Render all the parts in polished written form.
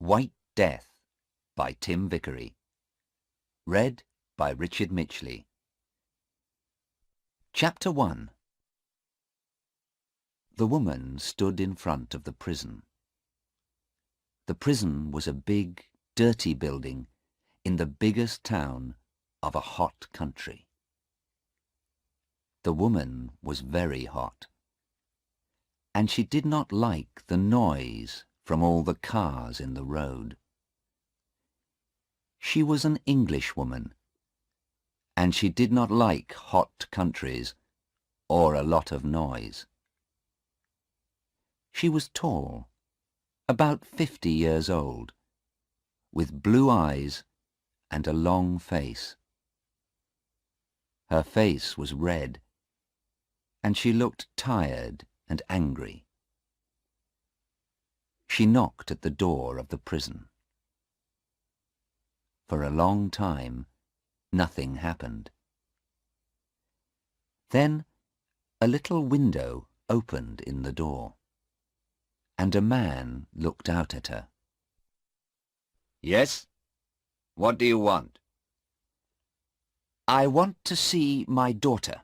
White Death by Tim Vickery. Read by Richard Mitchley. Chapter 1. The woman stood in front of the prison. The prison was a big, dirty building in the biggest town of a hot country. The woman was very hot, and she did not like the noise from all the cars in the road. She was an Englishwoman, and she did not like hot countries or a lot of noise. She was tall, about 50 years old, with blue eyes and a long face. Her face was red, and she looked tired and angry. She knocked at the door of the prison. For a long time, nothing happened. Then a little window opened in the door, and a man looked out at her. Yes? What do you want? I want to see my daughter.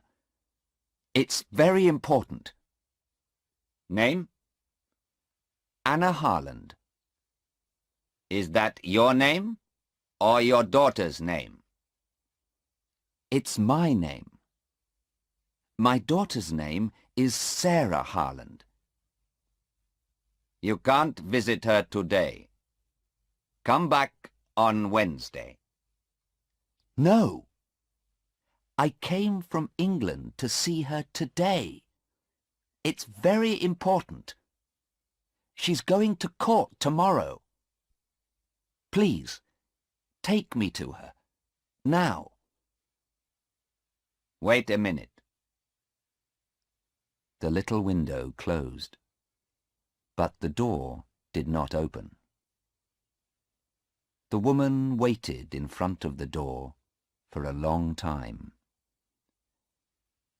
It's very important. Name? Anna Harland. Is that your name or your daughter's name? It's my name. My daughter's name is Sarah Harland. You can't visit her today. Come back on Wednesday. No. I came from England to see her today. It's very important. She's going to court tomorrow. Please, take me to her, now. Wait a minute. The little window closed, but the door did not open. The woman waited in front of the door for a long time.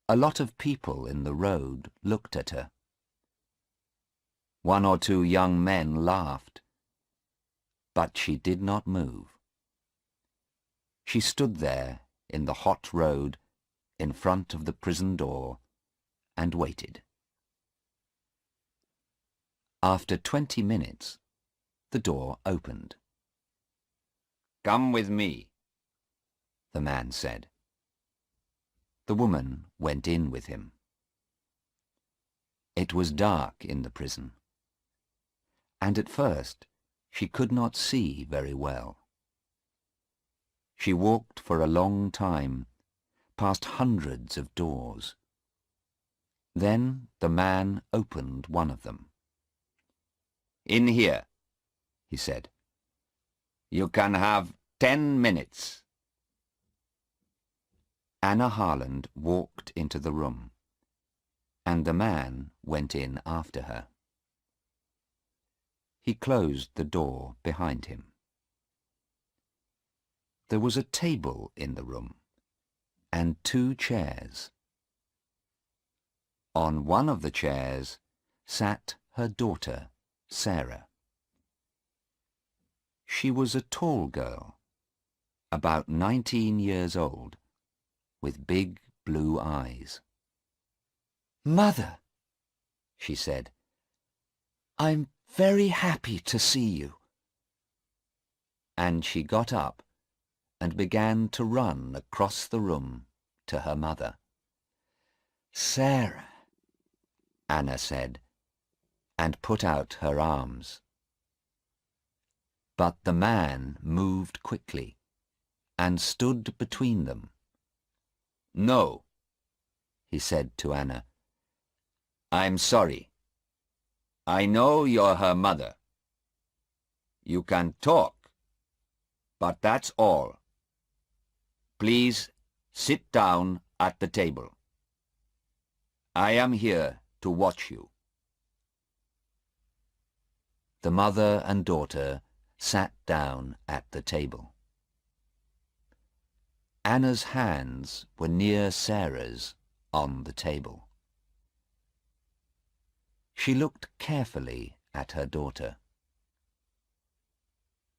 A lot of people in the road looked at her. One or two young men laughed, but she did not move. She stood there in the hot road in front of the prison door and waited. After 20 minutes, the door opened. Come with me, the man said. The woman went in with him. It was dark in the prison, and at first she could not see very well. She walked for a long time, past hundreds of doors. Then the man opened one of them. In here, he said. You can have 10 minutes. Anna Harland walked into the room, and the man went in after her. He closed the door behind him. There was a table in the room, and 2 chairs. On one of the chairs sat her daughter, Sarah. She was a tall girl, about 19 years old, with big blue eyes. "Mother," she said, "I'm very happy to see you." And she got up and began to run across the room to her mother. "Sarah," Anna said, and put out her arms. But the man moved quickly and stood between them. No, he said to Anna. I'm sorry. I know you're her mother. You can talk, but that's all. Please sit down at the table. I am here to watch you. The mother and daughter sat down at the table. Anna's hands were near Sarah's on the table. She looked carefully at her daughter.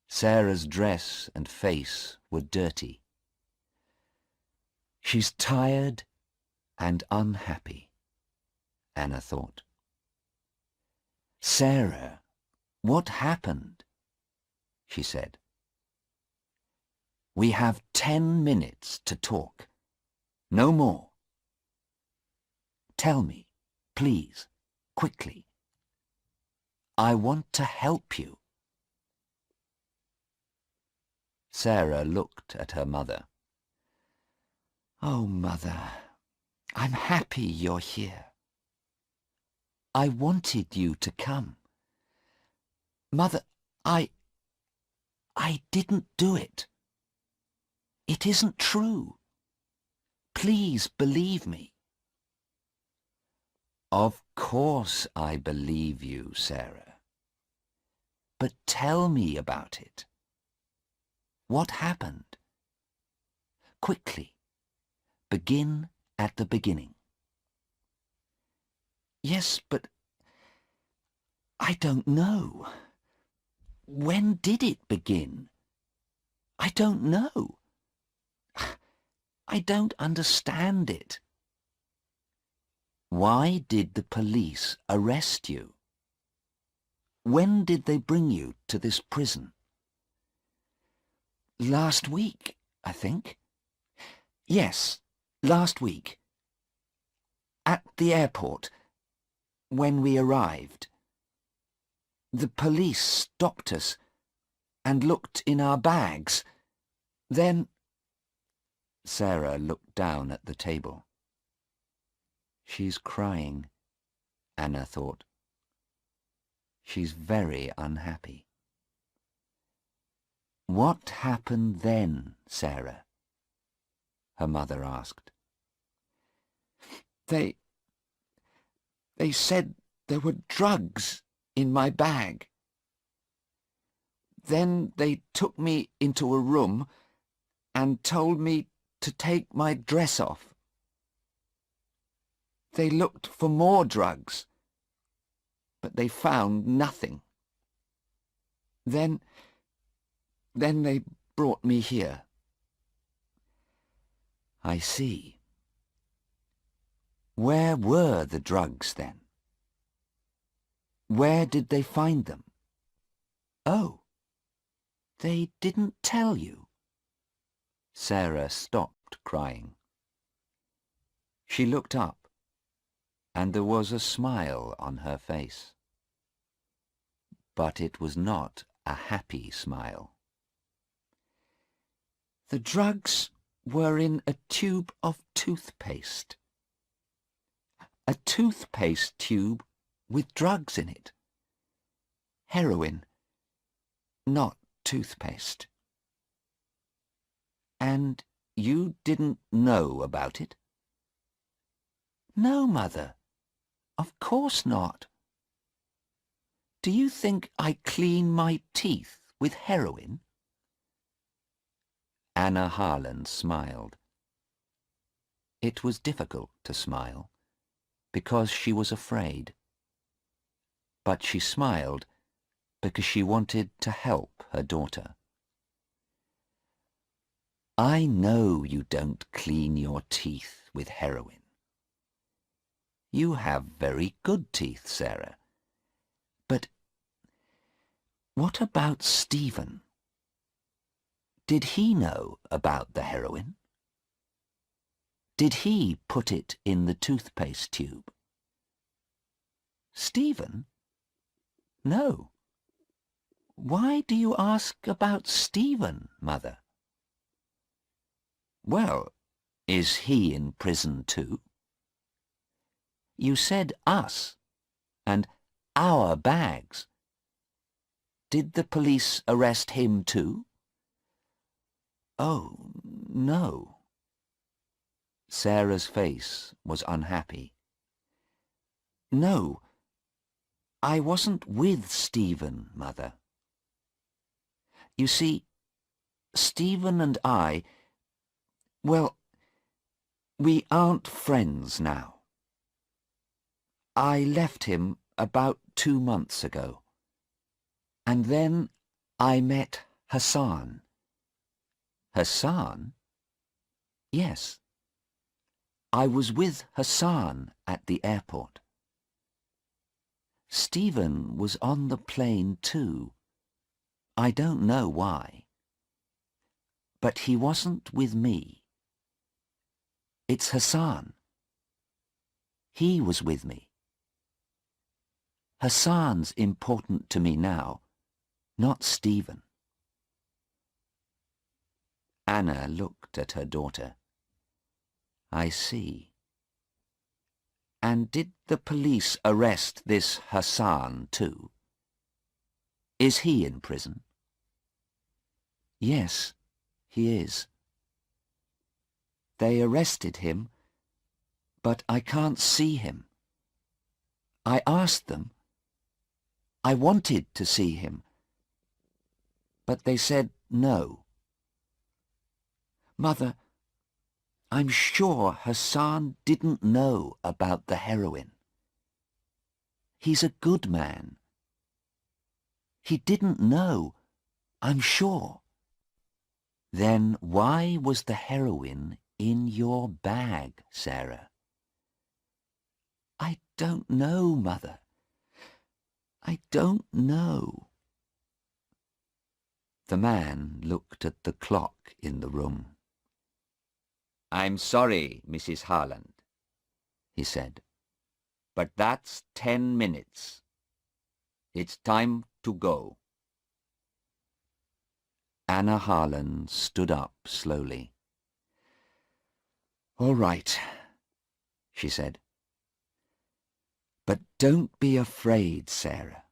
Sarah's dress and face were dirty. She's tired and unhappy, Anna thought. Sarah, what happened? She said. We have 10 minutes to talk. No more. Tell me, please, quickly. I want to help you. Sarah looked at her mother. Oh, Mother, I'm happy you're here. I wanted you to come. Mother, I didn't do it. It isn't true. Please believe me. Of course I believe you, Sarah. But tell me about it. What happened? Quickly. Begin at the beginning. Yes, but I don't know. When did it begin? I don't know. I don't understand it. Why did the police arrest you? When did they bring you to this prison? Last week, I think. Yes, last week. At the airport, when we arrived. The police stopped us and looked in our bags. Then... Sarah looked down at the table. She's crying, Anna thought. She's very unhappy. What happened then, Sarah? Her mother asked. They said there were drugs in my bag. Then they took me into a room and told me to take my dress off. They looked for more drugs, but they found nothing. Then they brought me here. I see. Where were the drugs then? Where did they find them? Oh, they didn't tell you. Sarah stopped crying. She looked up, and there was a smile on her face. But it was not a happy smile. The drugs were in a tube of toothpaste. A toothpaste tube with drugs in it. Heroin, not toothpaste. And you didn't know about it? No, Mother. Of course not. Do you think I clean my teeth with heroin? Anna Harland smiled. It was difficult to smile, because she was afraid. But she smiled because she wanted to help her daughter. I know you don't clean your teeth with heroin. You have very good teeth, Sarah. But what about Stephen? Did he know about the heroin? Did he put it in the toothpaste tube? Stephen? No. Why do you ask about Stephen, Mother? Well, is he in prison too? You said us, and our bags. Did the police arrest him too? Oh, no. Sarah's face was unhappy. No, I wasn't with Stephen, Mother. You see, Stephen and I, well, we aren't friends now. I left him about 2 months ago, and then I met Hassan. Hassan? Yes. I was with Hassan at the airport. Stephen was on the plane too. I don't know why. But he wasn't with me. It's Hassan. He was with me. Hassan's important to me now, not Stephen. Anna looked at her daughter. I see. And did the police arrest this Hassan too? Is he in prison? Yes, he is. They arrested him, but I can't see him. I asked them. I wanted to see him, but they said no. Mother, I'm sure Hassan didn't know about the heroin. He's a good man. He didn't know, I'm sure. Then why was the heroin in your bag, Sarah? I don't know, Mother. I don't know. The man looked at the clock in the room. I'm sorry, Mrs. Harland, he said. but that's 10 minutes. It's time to go. Anna Harland stood up slowly. All right, she said. But don't be afraid, Sarah.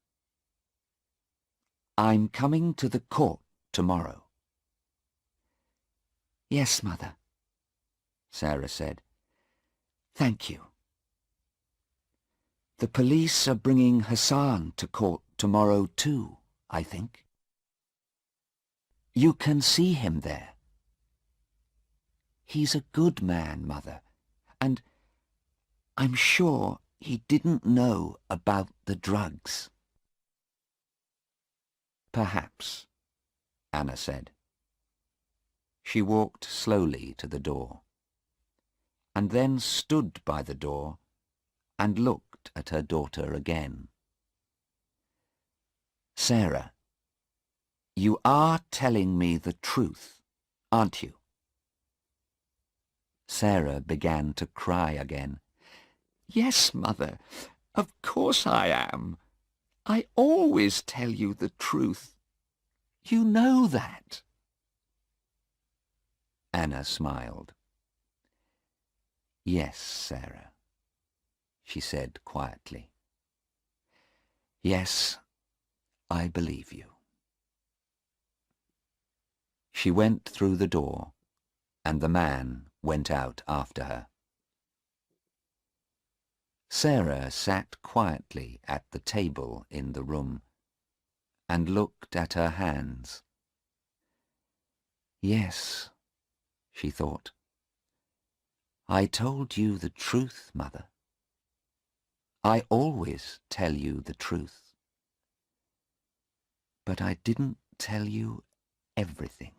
I'm coming to the court tomorrow. Yes, Mother, Sarah said. Thank you. The police are bringing Hassan to court tomorrow too, I think. You can see him there. He's a good man, Mother, and I'm sure he didn't know about the drugs. Perhaps, Anna said. She walked slowly to the door, and then stood by the door and looked at her daughter again. Sarah, you are telling me the truth, aren't you? Sarah began to cry again. Yes, Mother, of course I am. I always tell you the truth. You know that. Anna smiled. Yes, Sarah, she said quietly. Yes, I believe you. She went through the door, and the man went out after her. Sarah sat quietly at the table in the room and looked at her hands. Yes, she thought. I told you the truth, Mother. I always tell you the truth. But I didn't tell you everything.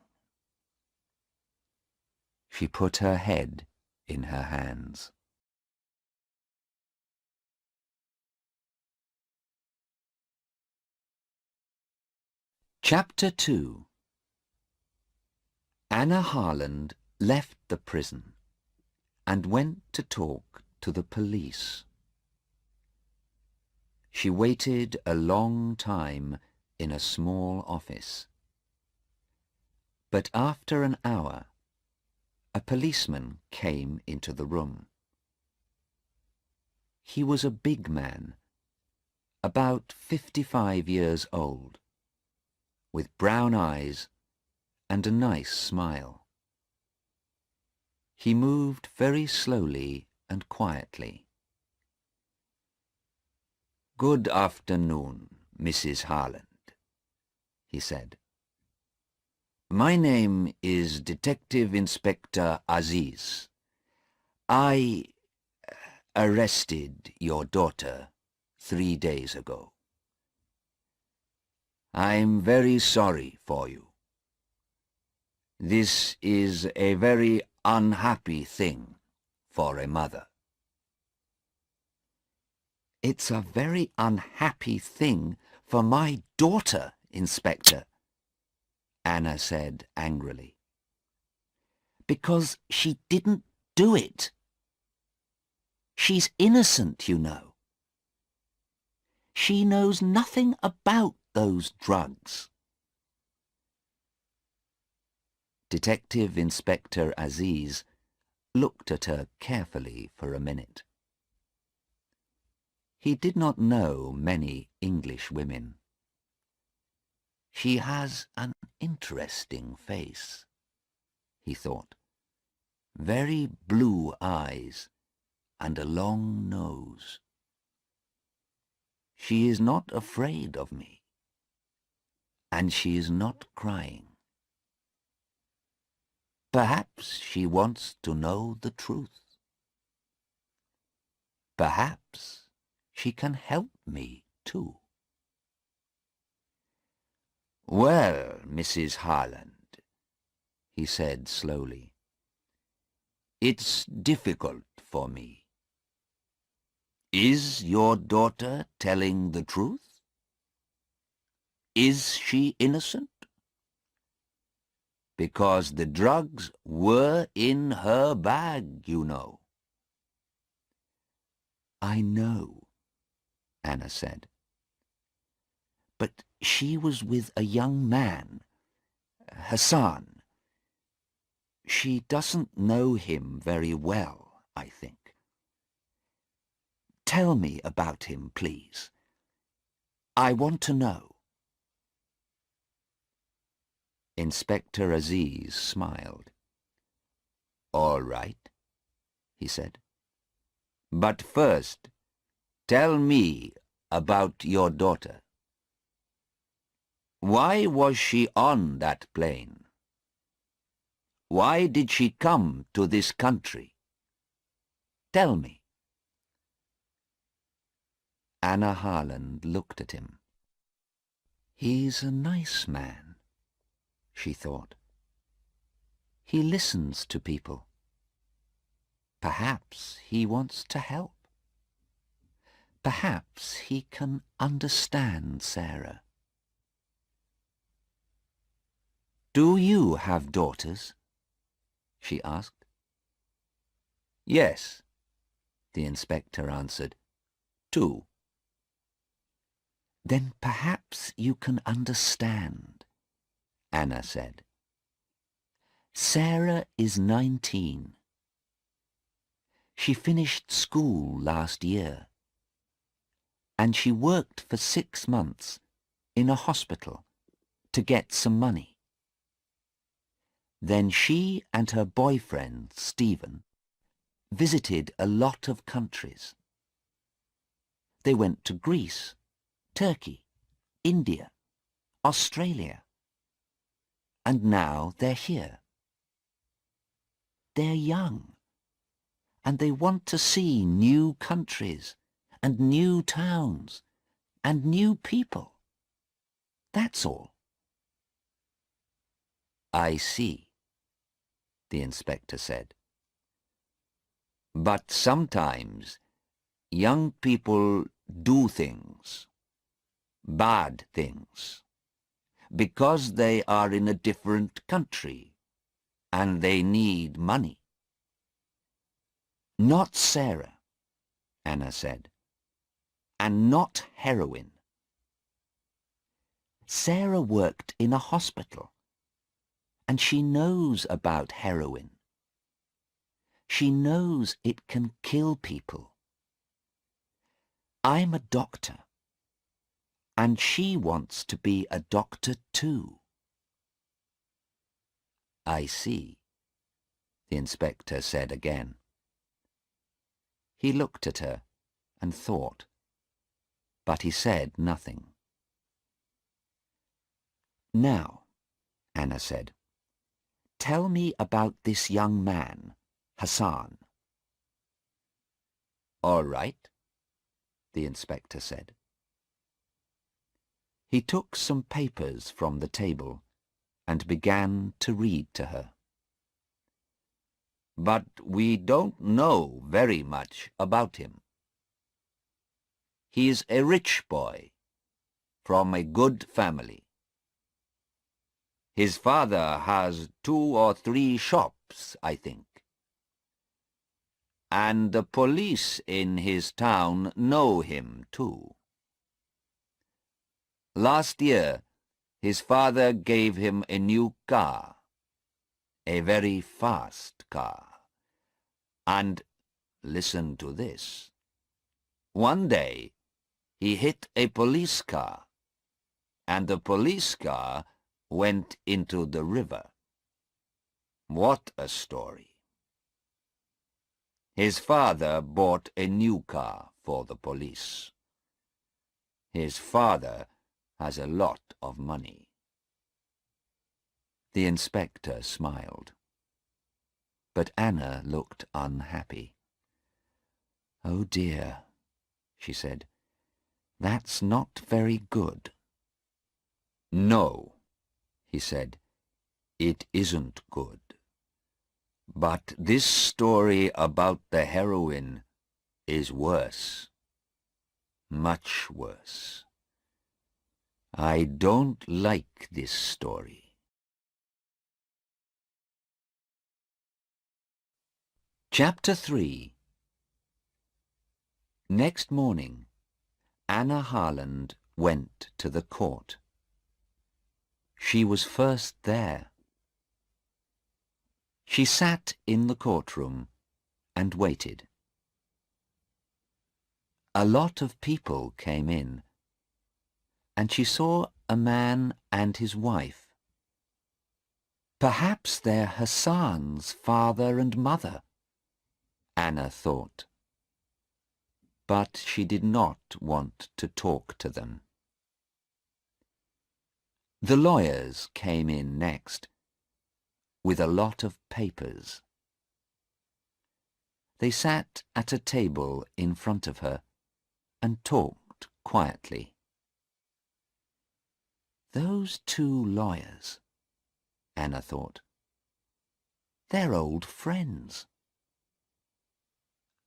She put her head in her hands. Chapter 2. Anna Harland left the prison and went to talk to the police. She waited a long time in a small office. But after an hour, a policeman came into the room. He was a big man, about 55 years old, with brown eyes and a nice smile. He moved very slowly and quietly. Good afternoon, Mrs. Harland, he said. My name is Detective Inspector Aziz. I arrested your daughter 3 days ago. I'm very sorry for you. This is a very unhappy thing for a mother. It's a very unhappy thing for my daughter, Inspector, Anna said angrily. Because she didn't do it. She's innocent, you know. She knows nothing about those drugs. Detective Inspector Aziz looked at her carefully for a minute. He did not know many English women. She has an interesting face, he thought. Very blue eyes and a long nose. She is not afraid of me, and she is not crying. Perhaps she wants to know the truth. Perhaps she can help me too. Well, Mrs. Harland, he said slowly, it's difficult for me. Is your daughter telling the truth? Is she innocent? Because the drugs were in her bag, you know. I know, Anna said. But she was with a young man, Hassan. She doesn't know him very well, I think. Tell me about him, please. I want to know. Inspector Aziz smiled. All right, he said. But first, tell me about your daughter. Why was she on that plane? Why did she come to this country? Tell me. Anna Harland looked at him. He's a nice man, she thought. He listens to people. Perhaps he wants to help. Perhaps he can understand Sarah. Do you have daughters? She asked. Yes, the inspector answered. 2. Then perhaps you can understand, Anna said. Sarah is 19. She finished school last year, and she worked for 6 months in a hospital to get some money. Then she and her boyfriend, Stephen, visited a lot of countries. They went to Greece, Turkey, India, Australia, and now they're here. They're young, and they want to see new countries and new towns and new people. That's all. I see, the inspector said. But sometimes young people do things, bad things, because they are in a different country and they need money. Not Sarah, Anna said, and not heroin. Sarah worked in a hospital, and she knows about heroin. She knows it can kill people. I'm a doctor, and she wants to be a doctor too. I see, the inspector said again. He looked at her and thought, but he said nothing. Now, Anna said, tell me about this young man, Hassan. All right, the inspector said. He took some papers from the table and began to read to her. "But we don't know very much about him. He's a rich boy, from a good family. His father has 2 or 3 shops, I think. And the police in his town know him, too. Last year, his father gave him a new car, a very fast car. And, listen to this, one day he hit a police car, and the police car went into the river. What a story. His father bought a new car for the police. His father has a lot of money." The inspector smiled. But Anna looked unhappy. "Oh dear," she said, "that's not very good." "No," he said, "it isn't good. But this story about the heroine is worse. Much worse. I don't like this story." Chapter 3. Next morning, Anna Harland went to the court. She was first there. She sat in the courtroom and waited. A lot of people came in, and she saw a man and his wife. Perhaps they're Hassan's father and mother, Anna thought. But she did not want to talk to them. The lawyers came in next, with a lot of papers. They sat at a table in front of her and talked quietly. Those 2 lawyers, Anna thought. They're old friends.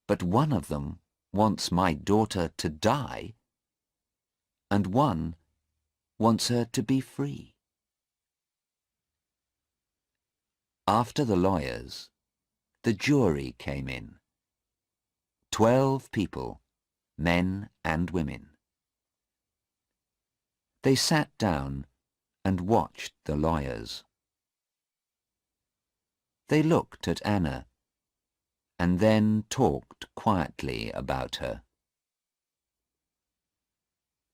But one of them wants my daughter to die, and one wants her to be free. After the lawyers, the jury came in. 12 people, men and women. They sat down and watched the lawyers. They looked at Anna and then talked quietly about her.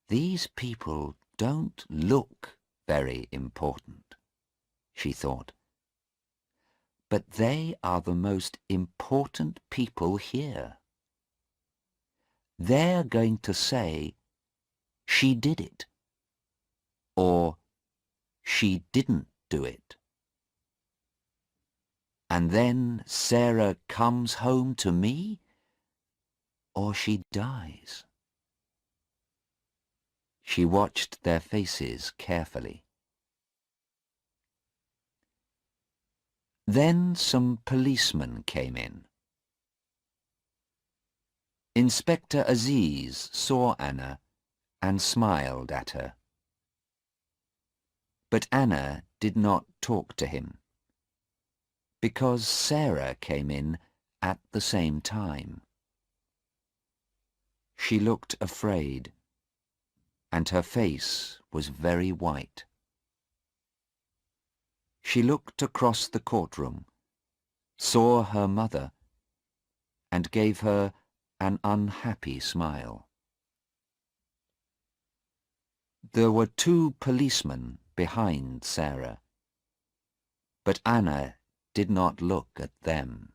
These people don't look very important, she thought. But they are the most important people here. They're going to say, "She did it," or "She didn't do it." And then Sarah comes home to me, or she dies. She watched their faces carefully. Then some policemen came in. Inspector Aziz saw Anna and smiled at her. But Anna did not talk to him, because Sarah came in at the same time. She looked afraid, and her face was very white. She looked across the courtroom, saw her mother, and gave her an unhappy smile. There were 2 policemen behind Sarah, but Anna did not look at them.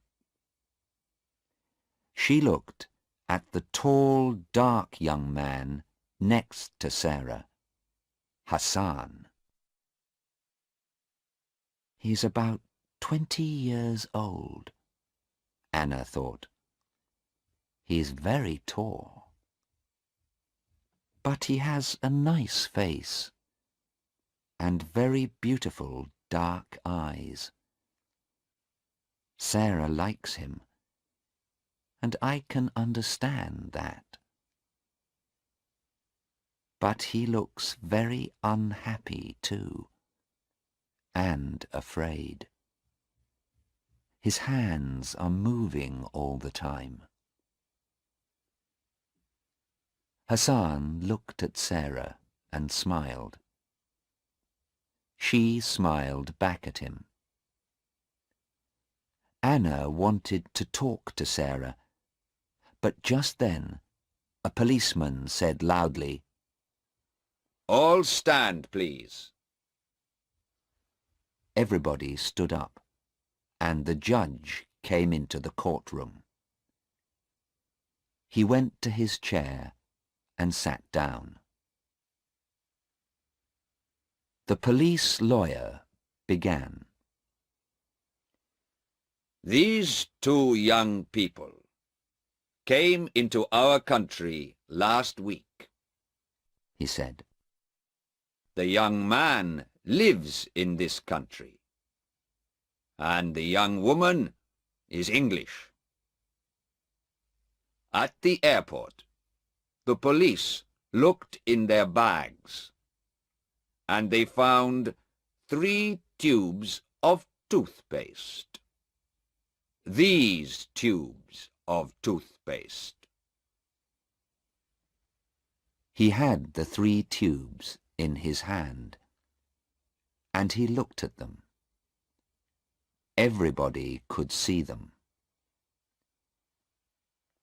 She looked at the tall, dark young man next to Sarah, Hassan. He's about 20 years old, Anna thought. He's very tall. But he has a nice face and very beautiful dark eyes. Sarah likes him, and I can understand that. But he looks very unhappy too, and afraid. His hands are moving all the time. Hassan looked at Sarah and smiled. She smiled back at him. Anna wanted to talk to Sarah, but just then a policeman said loudly, "All stand, please." Everybody stood up, and the judge came into the courtroom. He went to his chair and sat down. The police lawyer began. These two young people came into our country last week, he said. The young man lives in this country, and the young woman is English. At the airport, the police looked in their bags, and they found 3 tubes of toothpaste. These tubes of toothpaste. He had the 3 tubes in his hand, and he looked at them. Everybody could see them.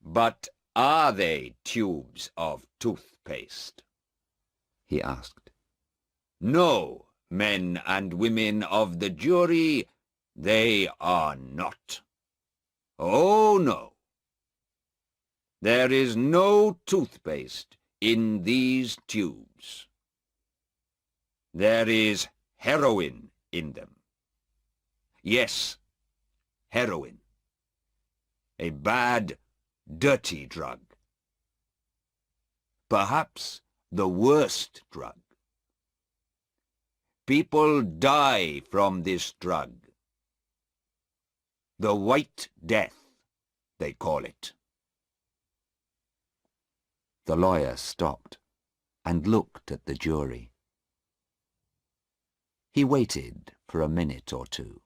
But are they tubes of toothpaste? He asked. No, men and women of the jury, they are not. Oh, no. There is no toothpaste in these tubes. There is heroin in them. Yes, heroin. A bad, dirty drug. Perhaps the worst drug. People die from this drug. The White Death, they call it. The lawyer stopped and looked at the jury. He waited for a minute or two.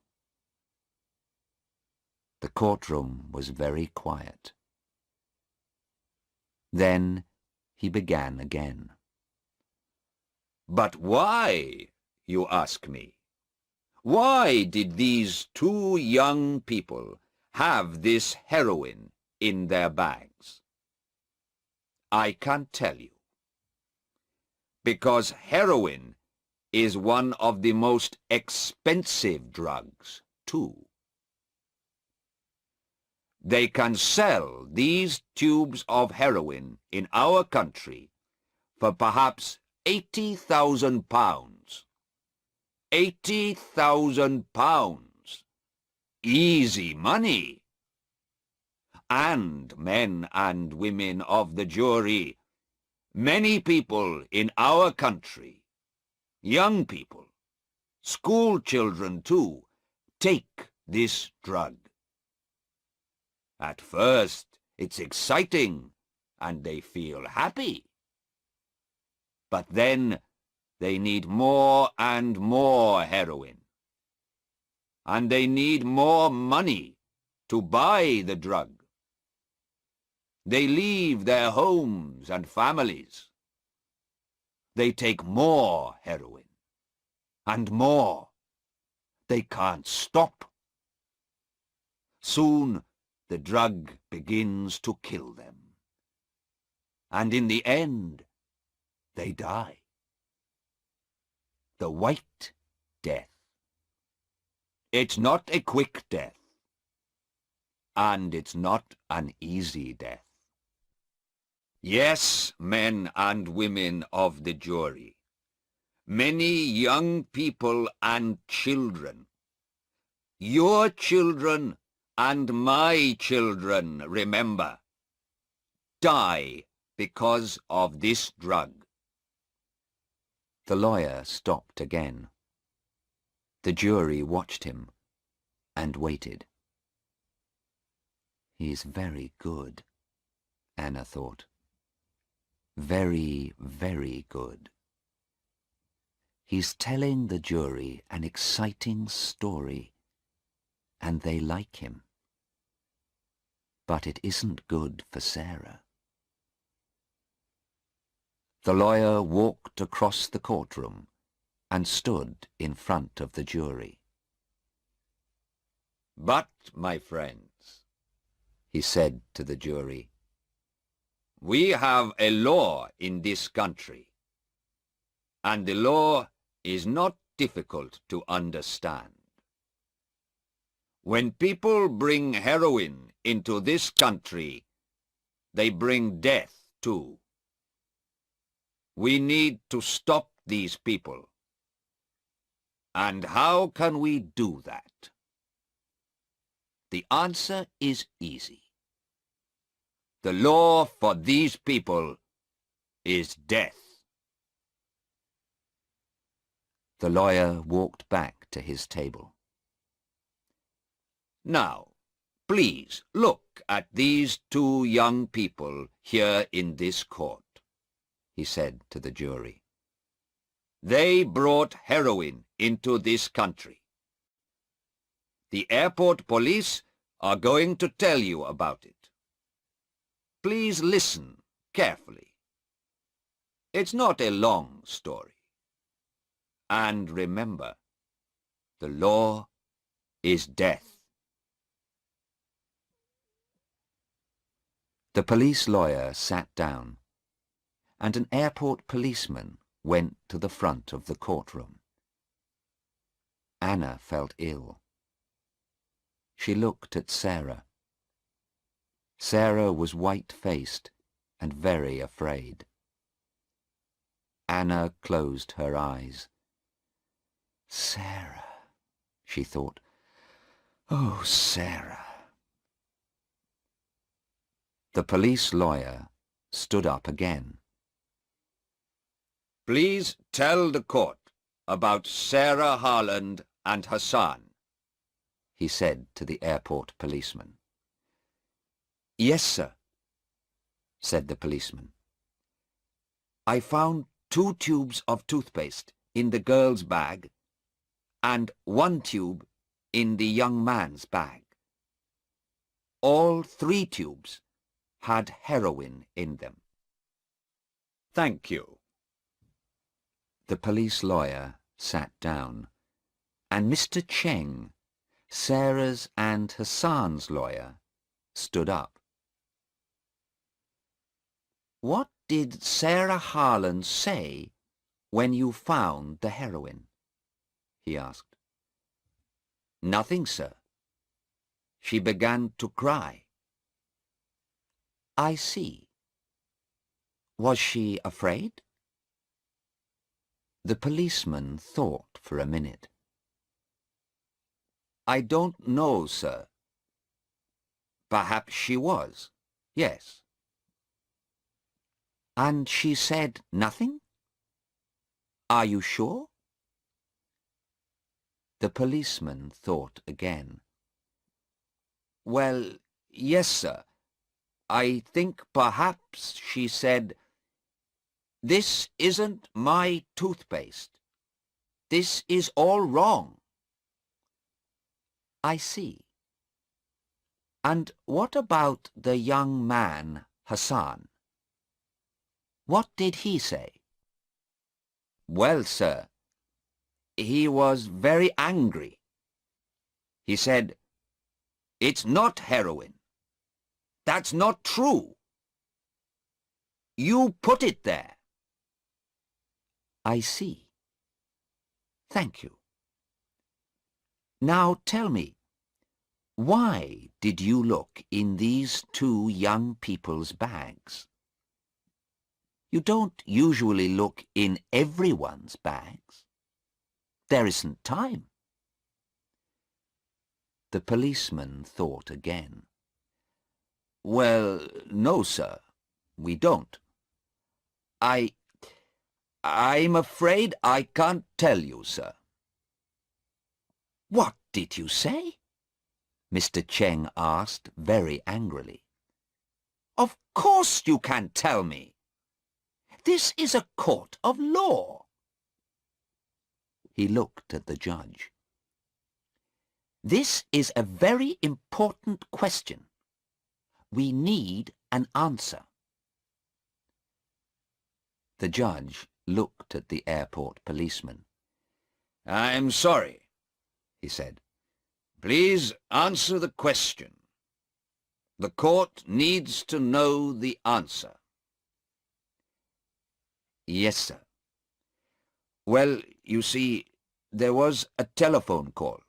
The courtroom was very quiet. Then he began again. But why, you ask me? Why did these two young people have this heroin in their bags? I can't tell you. Because heroin is one of the most expensive drugs, too. They can sell these tubes of heroin in our country for perhaps £80,000. £80,000. Easy money. And men and women of the jury, many people in our country, young people, school children too, take this drug. At first, it's exciting, and they feel happy. But then, they need more and more heroin. And they need more money to buy the drug. They leave their homes and families. They take more heroin. And more. They can't stop. Soon, the drug begins to kill them. And in the end, they die. The White Death. It's not a quick death. And it's not an easy death. Yes, men and women of the jury, many young people and children, your children and my children, remember, die because of this drug. The lawyer stopped again. The jury watched him and waited. He's very good, Anna thought. Very, very good. He's telling the jury an exciting story, and they like him. But it isn't good for Sarah. The lawyer walked across the courtroom and stood in front of the jury. "But, my friends," he said to the jury, "we have a law in this country, and the law is not difficult to understand. When people bring heroin into this country, they bring death too. We need to stop these people. And how can we do that? The answer is easy. The law for these people is death." The lawyer walked back to his table. "Now, please look at these two young people here in this court," he said to the jury. "They brought heroin into this country. The airport police are going to tell you about it. Please listen carefully. It's not a long story. And remember, the law is death." The police lawyer sat down, and an airport policeman went to the front of the courtroom. Anna felt ill. She looked at Sarah. Sarah was white-faced and very afraid. Anna closed her eyes. Sarah, she thought. Oh, Sarah. The police lawyer stood up again. "Please tell the court about Sarah Harland and Hassan," he said to the airport policeman. "Yes, sir," said the policeman. "I found 2 tubes of toothpaste in the girl's bag and 1 tube in the young man's bag. All 3 tubes had heroin in them." "Thank you." The police lawyer sat down, and Mr. Cheng, Sarah's and Hassan's lawyer, stood up. "What did Sarah Harland say when you found the heroin?" he asked. "Nothing, sir. She began to cry." I see. Was she afraid? The policeman thought for a minute. "I don't know, sir. Perhaps she was, yes." And she said nothing? Are you sure? The policeman thought again. "Well, yes, sir. I think perhaps she said, 'This isn't my toothpaste. This is all wrong.'" I see. And what about the young man, Hassan? What did he say? "Well, sir, he was very angry. He said, 'It's not heroin. That's not true. You put it there.'" I see. Thank you. Now tell me, why did you look in these 2 young people's bags? You don't usually look in everyone's bags. There isn't time. The policeman thought again. "Well, no, sir, we don't. I'm afraid I can't tell you, sir." What did you say? Mr. Cheng asked very angrily. Of course you can tell me. This is a court of law. He looked at the judge. This is a very important question. We need an answer. The judge looked at the airport policeman. I'm sorry, he said. Please answer the question. The court needs to know the answer. Yes, sir. Well, you see, there was a telephone call.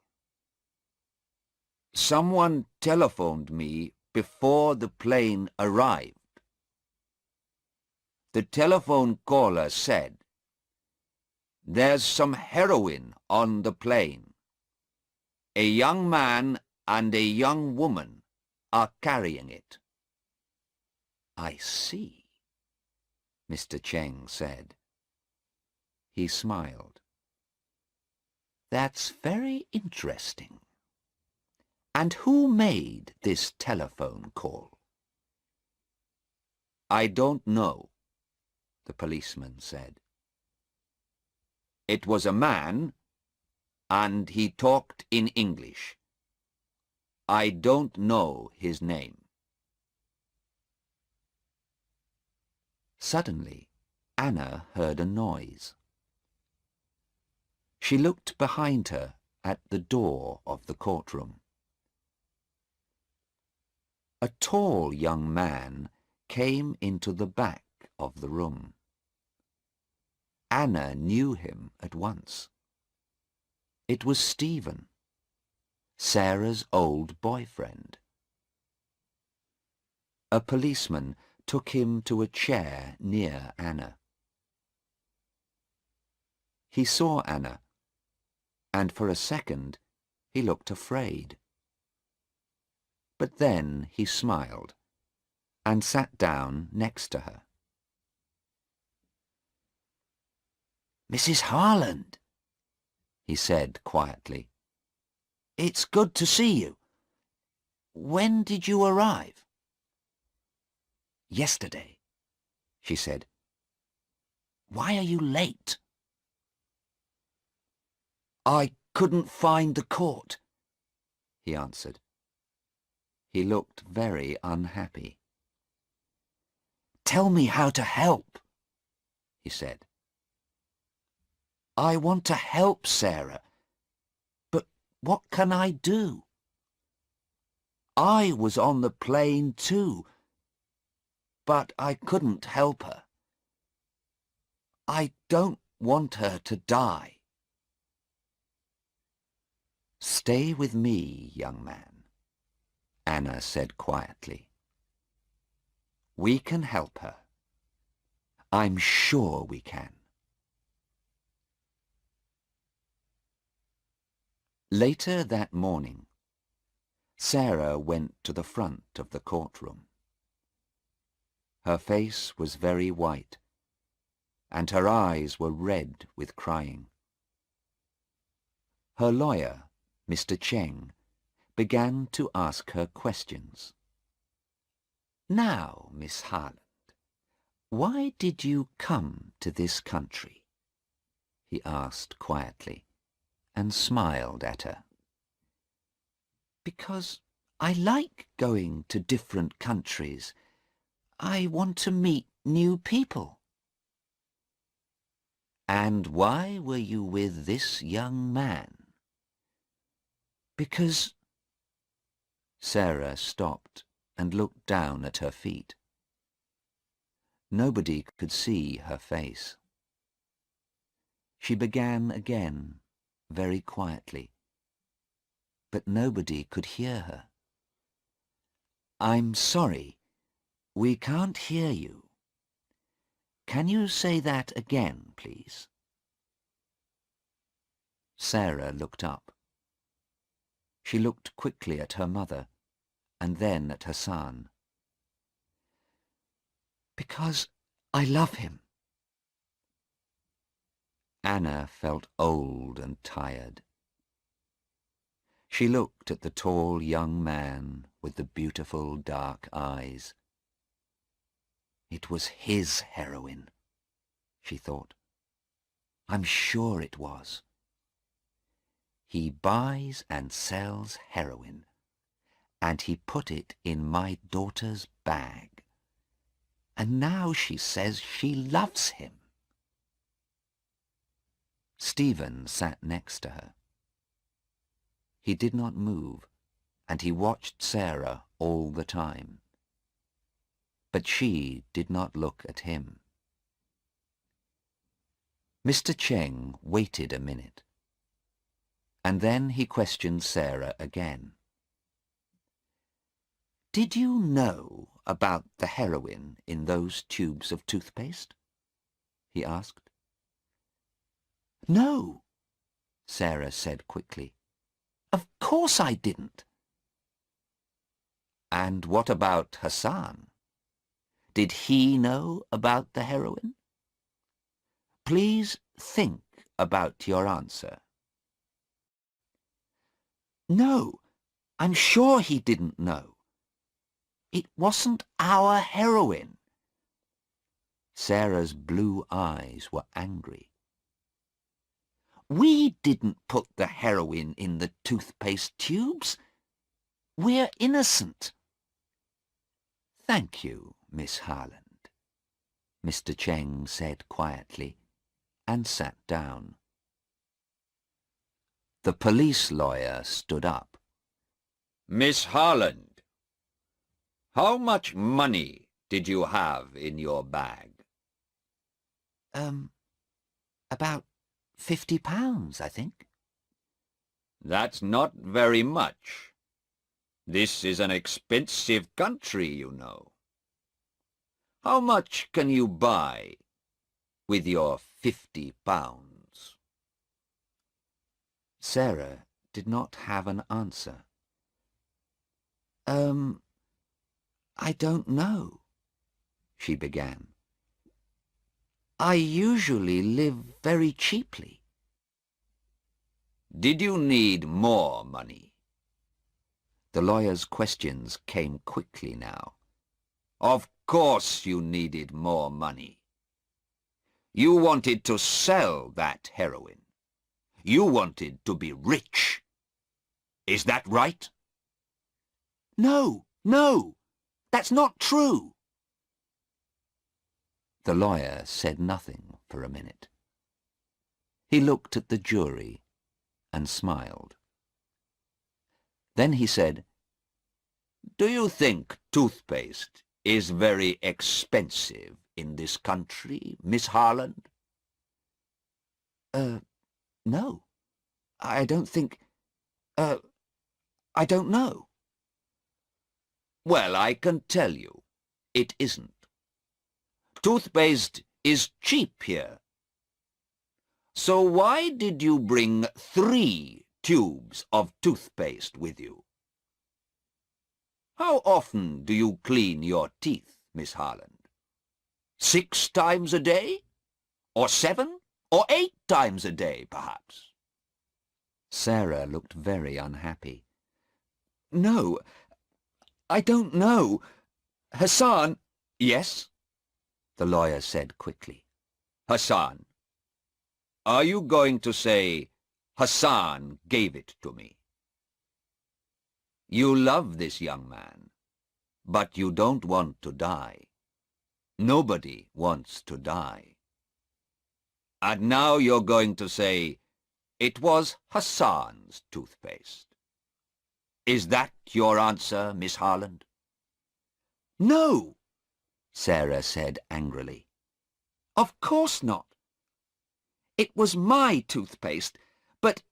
Someone telephoned me before the plane arrived. The telephone caller said, "There's some heroin on the plane. A young man and a young woman are carrying it." I see, Mr. Cheng said. He smiled. That's very interesting. And who made this telephone call? I don't know, the policeman said. It was a man, and he talked in English. I don't know his name. Suddenly, Anna heard a noise. She looked behind her at the door of the courtroom. A tall young man came into the back of the room. Anna knew him at once. It was Stephen, Sarah's old boyfriend. A policeman took him to a chair near Anna. He saw Anna, and for a second he looked afraid. But then he smiled and sat down next to her. "Mrs. Harland," he said quietly, "it's good to see you. When did you arrive?" "Yesterday," she said. "Why are you late?" "I couldn't find the court," he answered. He looked very unhappy. "Tell me how to help," he said. "I want to help Sarah, but what can I do? I was on the plane too, but I couldn't help her. I don't want her to die." "Stay with me, young man," Anna said quietly. "We can help her. I'm sure we can." Later that morning, Sarah went to the front of the courtroom. Her face was very white, and her eyes were red with crying. Her lawyer, Mr. Cheng, began to ask her questions. "Now, Miss Harland, why did you come to this country?" he asked quietly, and smiled at her. "Because I like going to different countries. I want to meet new people." "And why were you with this young man?" "Because—" Sarah stopped and looked down at her feet. Nobody could see her face. She began again, very quietly, but nobody could hear her. "I'm sorry, we can't hear you. Can you say that again, please?" Sarah looked up. She looked quickly at her mother, and then at Hassan. "Because I love him." Anna felt old and tired. She looked at the tall young man with the beautiful dark eyes. It was his heroin, she thought. I'm sure it was. He buys and sells heroin, and he put it in my daughter's bag. And now she says she loves him. Stephen sat next to her. He did not move, and he watched Sarah all the time. But she did not look at him. Mr. Cheng waited a minute, and then he questioned Sarah again. Did you know about the heroin in those tubes of toothpaste? He asked. No, Sarah said quickly. Of course I didn't. And what about Hassan? Did he know about the heroin? Please think about your answer. No, I'm sure he didn't know. It wasn't our heroin. Sarah's blue eyes were angry. We didn't put the heroin in the toothpaste tubes. We're innocent. Thank you, Miss Harland, Mr. Cheng said quietly, and sat down. The police lawyer stood up. Miss Harland, how much money did you have in your bag? About £50, I think. That's not very much. This is an expensive country, you know. How much can you buy with your £50? Sarah did not have an answer. I don't know, she began. I usually live very cheaply. Did you need more money? The lawyer's questions came quickly now. Of course you needed more money. You wanted to sell that heroin. You wanted to be rich. Is that right? No, that's not true. The lawyer said nothing for a minute. He looked at the jury and smiled. Then he said, Do you think toothpaste is very expensive in this country, Miss Harland? No. I don't think... I don't know. Well, I can tell you, it isn't. Toothpaste is cheap here. So why did you bring 3 tubes of toothpaste with you? How often do you clean your teeth, Miss Harland? 6 times a day? Or 7? Or 8 times a day, perhaps? Sarah looked very unhappy. No, I don't know. Hassan... Yes? The lawyer said quickly. Hassan. Are you going to say, Hassan gave it to me? You love this young man, but you don't want to die. Nobody wants to die. And now you're going to say, it was Hassan's toothpaste. Is that your answer, Miss Harland? No, Sarah said angrily. Of course not. It was my toothpaste, but...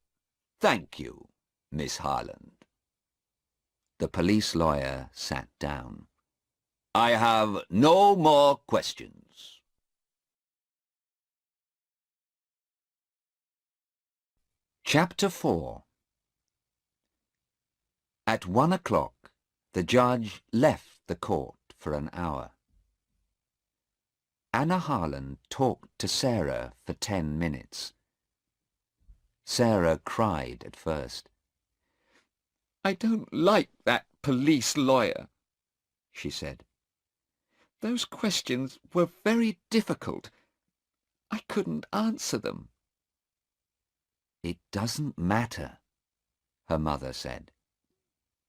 Thank you, Miss Harland. The police lawyer sat down. I have no more questions. Chapter 4. At 1 o'clock, the judge left the court for an hour. Anna Harland talked to Sarah for 10 minutes. Sarah cried at first. I don't like that police lawyer, she said. Those questions were very difficult. I couldn't answer them. It doesn't matter, her mother said.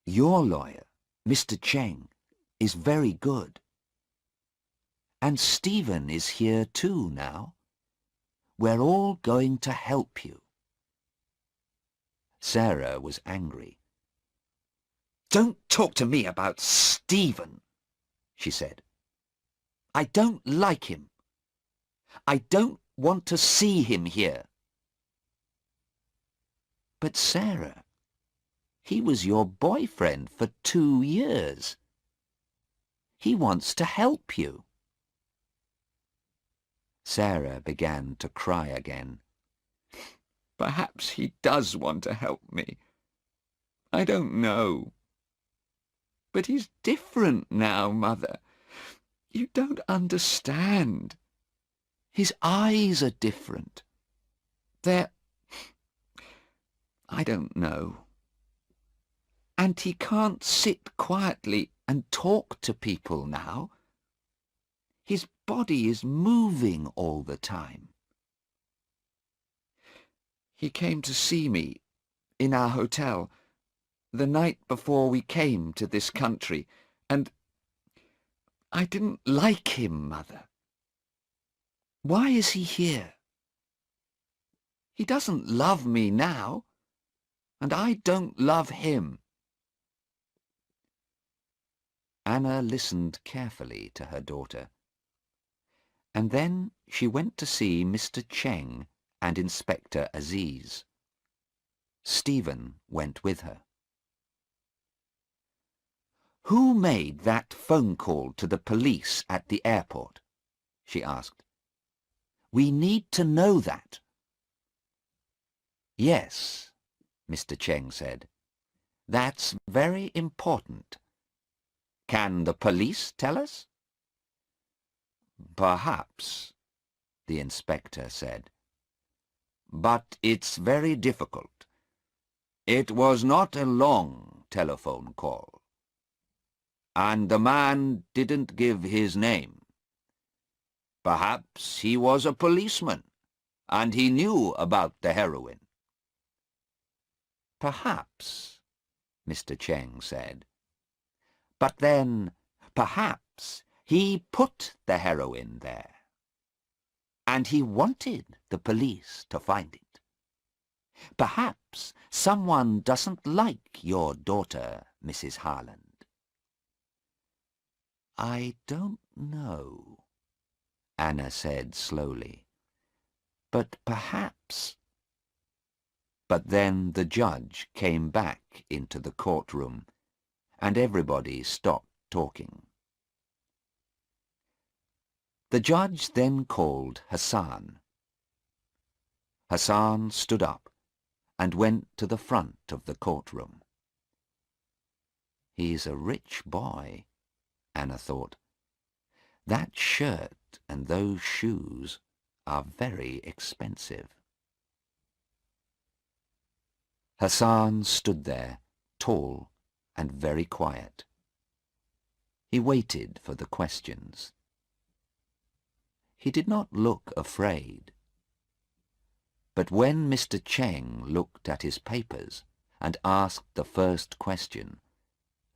Your lawyer, Mr. Cheng, is very good. And Stephen is here too now. We're all going to help you. Sarah was angry. Don't talk to me about Stephen, she said. I don't like him. I don't want to see him here. But Sarah, he was your boyfriend for 2 years. He wants to help you. Sarah began to cry again. Perhaps he does want to help me. I don't know. But he's different now, Mother. You don't understand. His eyes are different. I don't know. And he can't sit quietly and talk to people now. His body is moving all the time. He came to see me in our hotel the night before we came to this country, and I didn't like him, Mother. Why is he here? He doesn't love me now, and I don't love him. Anna listened carefully to her daughter, and then she went to see Mr. Cheng and Inspector Aziz. Stephen went with her. Who made that phone call to the police at the airport? She asked. We need to know that. Yes, Mr. Cheng said. That's very important. Can the police tell us? Perhaps, the inspector said. But it's very difficult. It was not a long telephone call. And the man didn't give his name. Perhaps he was a policeman, and he knew about the heroin. Perhaps, Mr. Cheng said. But then, perhaps, he put the heroin there. And he wanted the police to find it. Perhaps someone doesn't like your daughter, Mrs. Harland. I don't know, Anna said slowly. But perhaps... But then the judge came back into the courtroom, and everybody stopped talking. The judge then called Hassan. Hassan stood up and went to the front of the courtroom. He's a rich boy, Anna thought. That shirt and those shoes are very expensive. Hassan stood there, tall and very quiet. He waited for the questions. He did not look afraid. But when Mr. Cheng looked at his papers and asked the first question,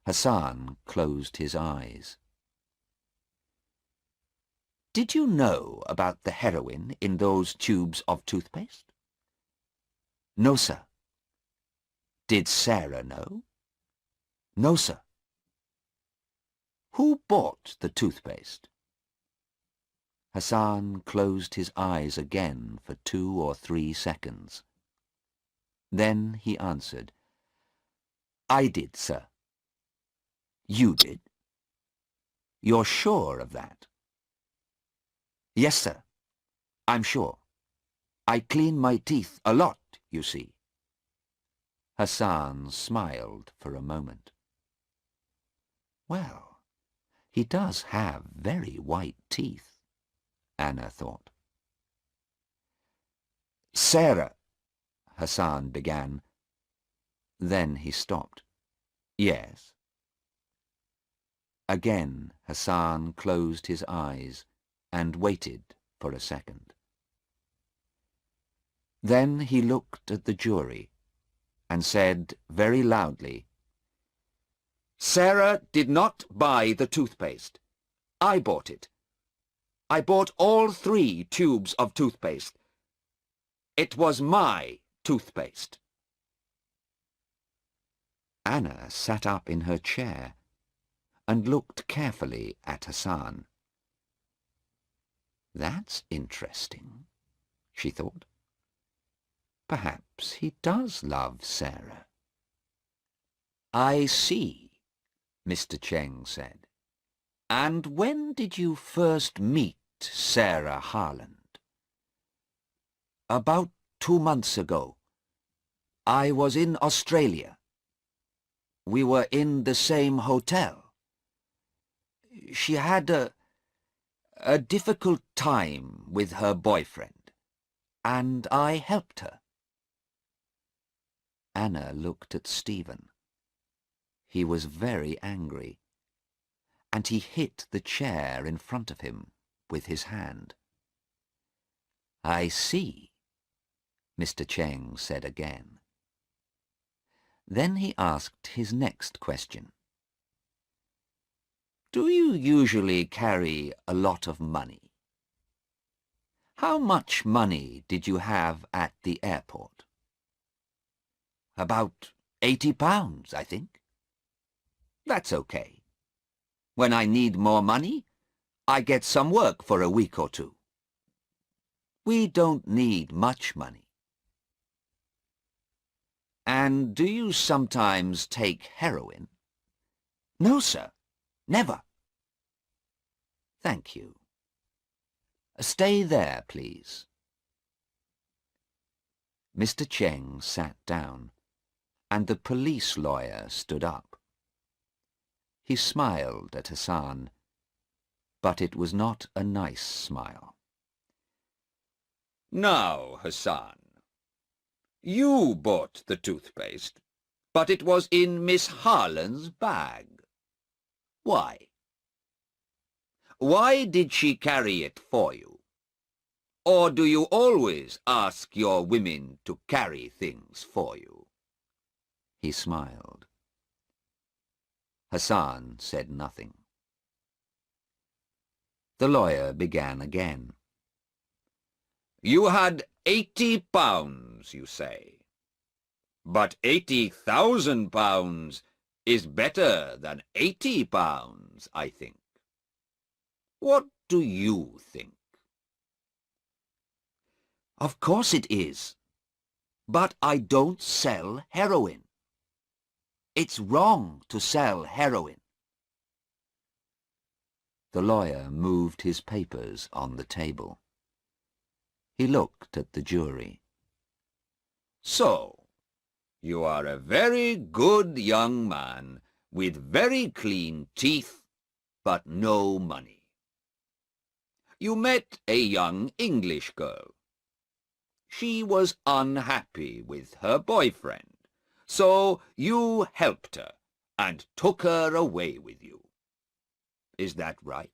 Hassan closed his eyes. Did you know about the heroin in those tubes of toothpaste? No, sir. Did Sarah know? No, sir. Who bought the toothpaste? Hassan closed his eyes again for 2 or 3 seconds. Then he answered, I did, sir. You did? You're sure of that? Yes, sir. I'm sure. I clean my teeth a lot, you see. Hassan smiled for a moment. Well, he does have very white teeth, Anna thought. Sarah, Hassan began. Then he stopped. Yes. Again Hassan closed his eyes and waited for a second. Then he looked at the jury and said very loudly, "Sarah did not buy the toothpaste. I bought it. I bought all 3 tubes of toothpaste. It was my toothpaste." Anna sat up in her chair and looked carefully at Hassan. "That's interesting," she thought. "Perhaps he does love Sarah." "I see," Mr. Cheng said. "And when did you first meet Sarah Harland?" "About 2 months ago. I was in Australia. We were in the same hotel. She had a difficult time with her boyfriend, and I helped her." Anna looked at Stephen. He was very angry, and he hit the chair in front of him with his hand. "I see," Mr. Cheng said again. Then he asked his next question. "Do you usually carry a lot of money? How much money did you have at the airport?" "About £80, I think." "That's okay. When I need more money, I get some work for a week or 2. We don't need much money." "And do you sometimes take heroin?" "No, sir. Never." "Thank you. Stay there, please." Mr. Cheng sat down, and the police lawyer stood up. He smiled at Hassan, but it was not a nice smile. "Now, Hassan, you bought the toothpaste, but it was in Miss Harland's bag. Why? Why did she carry it for you? Or do you always ask your women to carry things for you?" He smiled. Hassan said nothing. The lawyer began again. "You had £80, you say. But £80,000 is better than £80, I think. What do you think?" "Of course it is. But I don't sell heroin. It's wrong to sell heroin." The lawyer moved his papers on the table. He looked at the jury. "So, you are a very good young man with very clean teeth, but no money. You met a young English girl. She was unhappy with her boyfriend, so you helped her and took her away with you. Is that right?"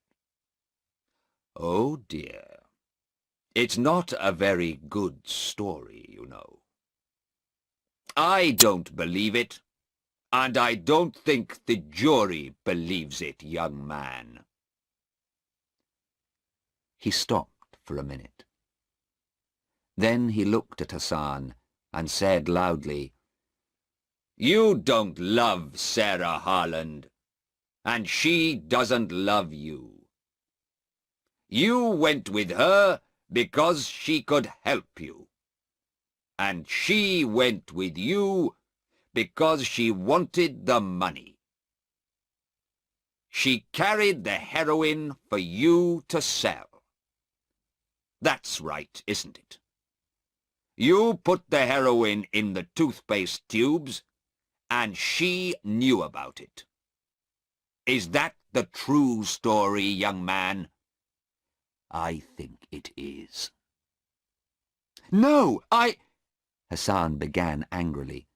"Oh dear. It's not a very good story, you know." "I don't believe it, and I don't think the jury believes it, young man." He stopped for a minute. Then he looked at Hassan and said loudly, "You don't love Sarah Harland, and she doesn't love you. You went with her because she could help you, and she went with you because she wanted the money. She carried the heroin for you to sell. That's right, isn't it? You put the heroin in the toothpaste tubes, and she knew about it. Is that the true story, young man?" "I think it is." "No, Hassan began angrily,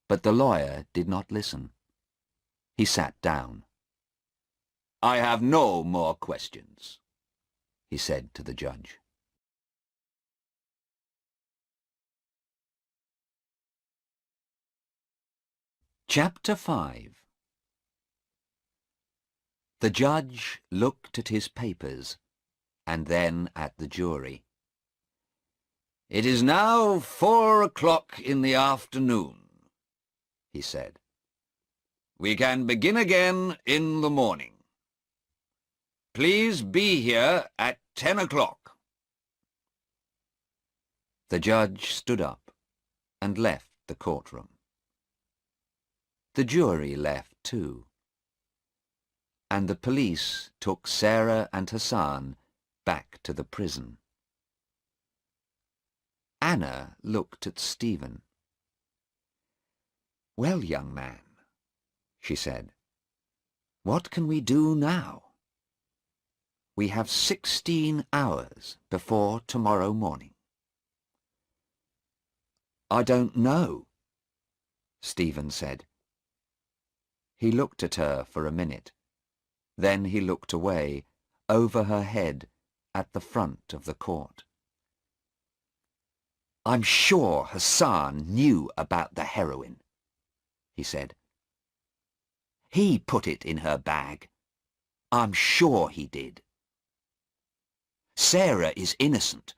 but the lawyer did not listen. He sat down. "I have no more questions," he said to the judge. Chapter 5. The judge looked at his papers and then at the jury. "It is now 4 o'clock in the afternoon," he said. "We can begin again in the morning. Please be here at 10 o'clock. The judge stood up and left the courtroom. The jury left too, and the police took Sarah and Hassan back to the prison. Anna looked at Stephen. "Well, young man," she said, "what can we do now? We have 16 hours before tomorrow morning." "I don't know," Stephen said. He looked at her for a minute. Then he looked away, over her head, at the front of the court. "I'm sure Hassan knew about the heroin," he said. "He put it in her bag. I'm sure he did. Sarah is innocent,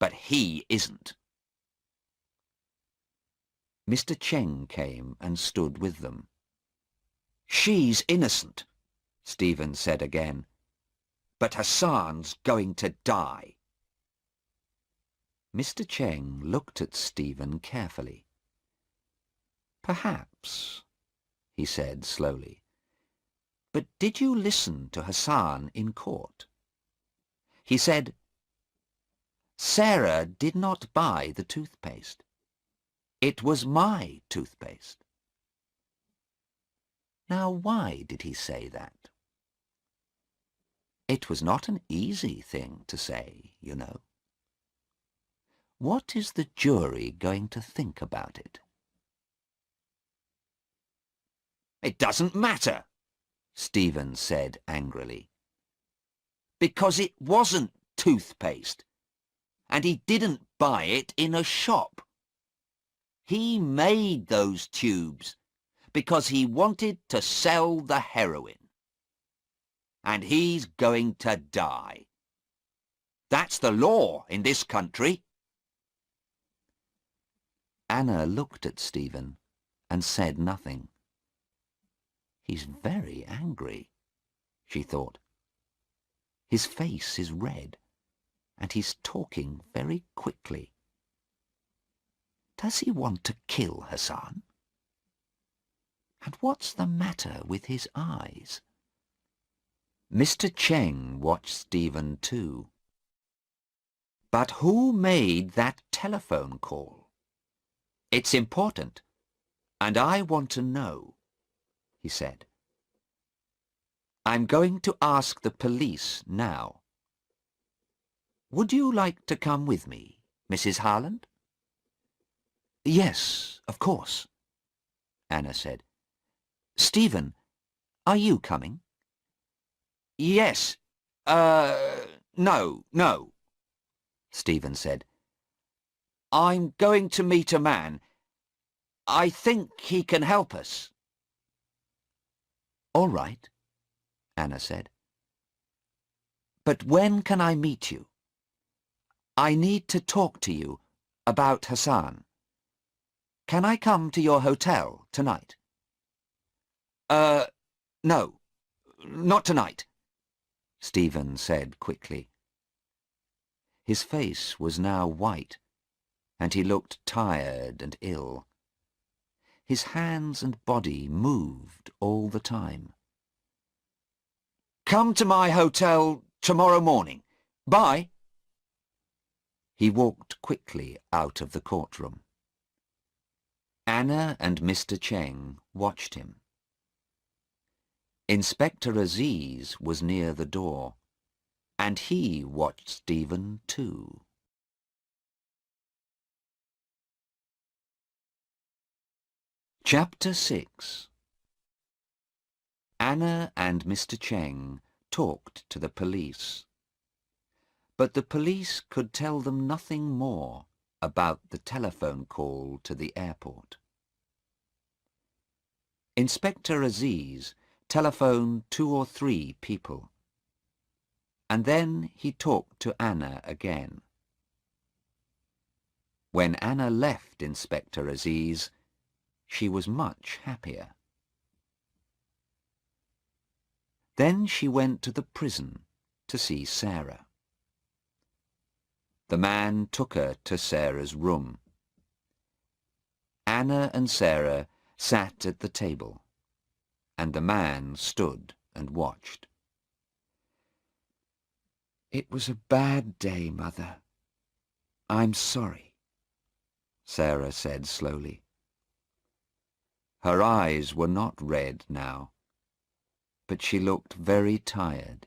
but he isn't." Mr. Cheng came and stood with them. "She's innocent," Stephen said again, "but Hassan's going to die." Mr. Cheng looked at Stephen carefully. "Perhaps," he said slowly. "But did you listen to Hassan in court? He said, 'Sarah did not buy the toothpaste. It was my toothpaste.' Now, why did he say that? It was not an easy thing to say, you know. What is the jury going to think about it?" "It doesn't matter," Stephen said angrily. "because it wasn't toothpaste, and he didn't buy it in a shop. He made those tubes because he wanted to sell the heroin. And he's going to die. That's the law in this country." Anna looked at Stephen and said nothing. "He's very angry," she thought. "His face is red, and he's talking very quickly. Does he want to kill Hassan? And what's the matter with his eyes?" Mr. Cheng watched Stephen too. "But who made that telephone call? It's important, and I want to know," he said. "I'm going to ask the police now. Would you like to come with me, Mrs. Harland?" "Yes, of course," Anna said. "Stephen, are you coming?" "Yes, no," Stephen said. "I'm going to meet a man. I think he can help us." "All right," Anna said. "But when can I meet you? I need to talk to you about Hassan. Can I come to your hotel tonight?" No, not tonight," Stephen said quickly. His face was now white, and he looked tired and ill. His hands and body moved all the time. "Come to my hotel tomorrow morning. Bye." He walked quickly out of the courtroom. Anna and Mr. Cheng watched him. Inspector Aziz was near the door, and he watched Stephen too. Chapter 6. Anna and Mr. Cheng talked to the police, but the police could tell them nothing more about the telephone call to the airport. Inspector Aziz telephoned 2 or 3 people, and then he talked to Anna again. When Anna left Inspector Aziz, she was much happier. Then she went to the prison to see Sarah. The man took her to Sarah's room. Anna and Sarah sat at the table, and the man stood and watched. "It was a bad day, Mother. I'm sorry," Sarah said slowly. Her eyes were not red now, but she looked very tired.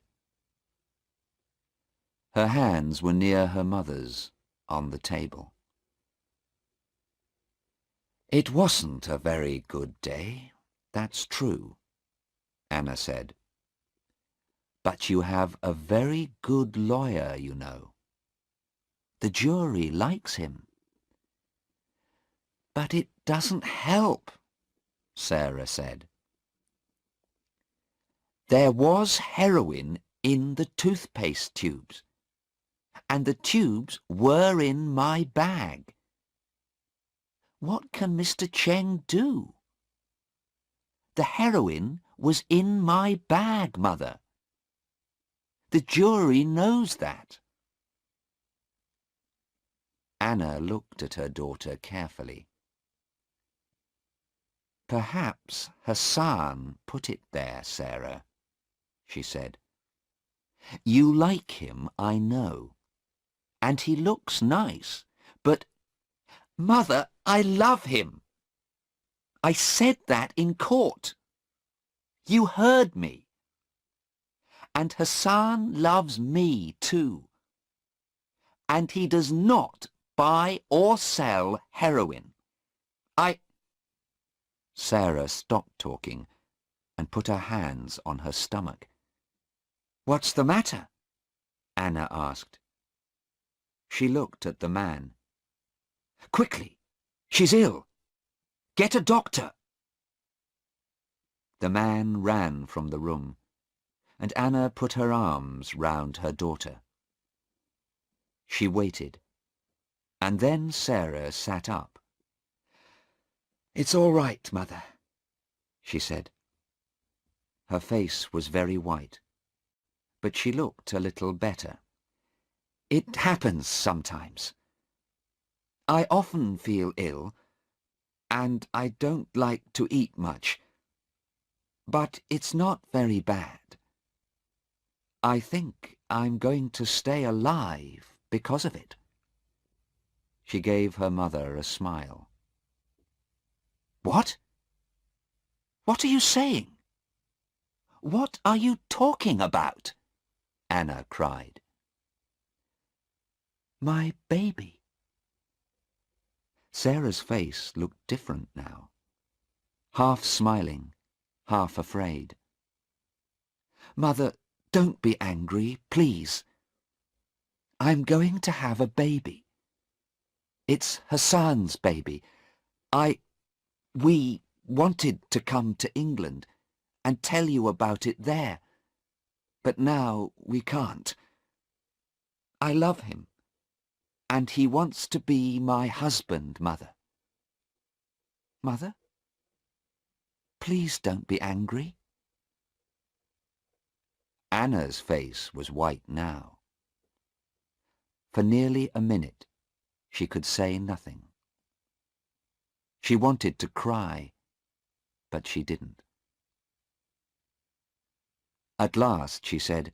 Her hands were near her mother's on the table. "It wasn't a very good day, that's true," Anna said. "But you have a very good lawyer, you know. The jury likes him." "But it doesn't help," Sarah said. "There was heroin in the toothpaste tubes, and the tubes were in my bag. What can Mr. Cheng do? The heroin was in my bag, Mother. The jury knows that." Anna looked at her daughter carefully. "Perhaps Hassan put it there, Sarah," she said. "You like him, I know, and he looks nice, but—" "Mother, I love him. I said that in court. You heard me. And Hassan loves me too. And he does not buy or sell heroin. Sarah stopped talking and put her hands on her stomach. "What's the matter?" Anna asked. She looked at the man. "Quickly! She's ill! Get a doctor!" The man ran from the room, and Anna put her arms round her daughter. She waited, and then Sarah sat up. "It's all right, Mother," she said. Her face was very white, but she looked a little better. "It happens sometimes. I often feel ill, and I don't like to eat much. But it's not very bad. I think I'm going to stay alive because of it." She gave her mother a smile. "What? What are you saying? What are you talking about?" Anna cried. "My baby." Sarah's face looked different now, half smiling, half afraid. "Mother, don't be angry, please. I'm going to have a baby. It's Hassan's baby. We wanted to come to England and tell you about it there, but now we can't. I love him, and he wants to be my husband, Mother. Mother, please don't be angry." Anna's face was white now. For nearly a minute, she could say nothing. She wanted to cry, but she didn't. At last she said,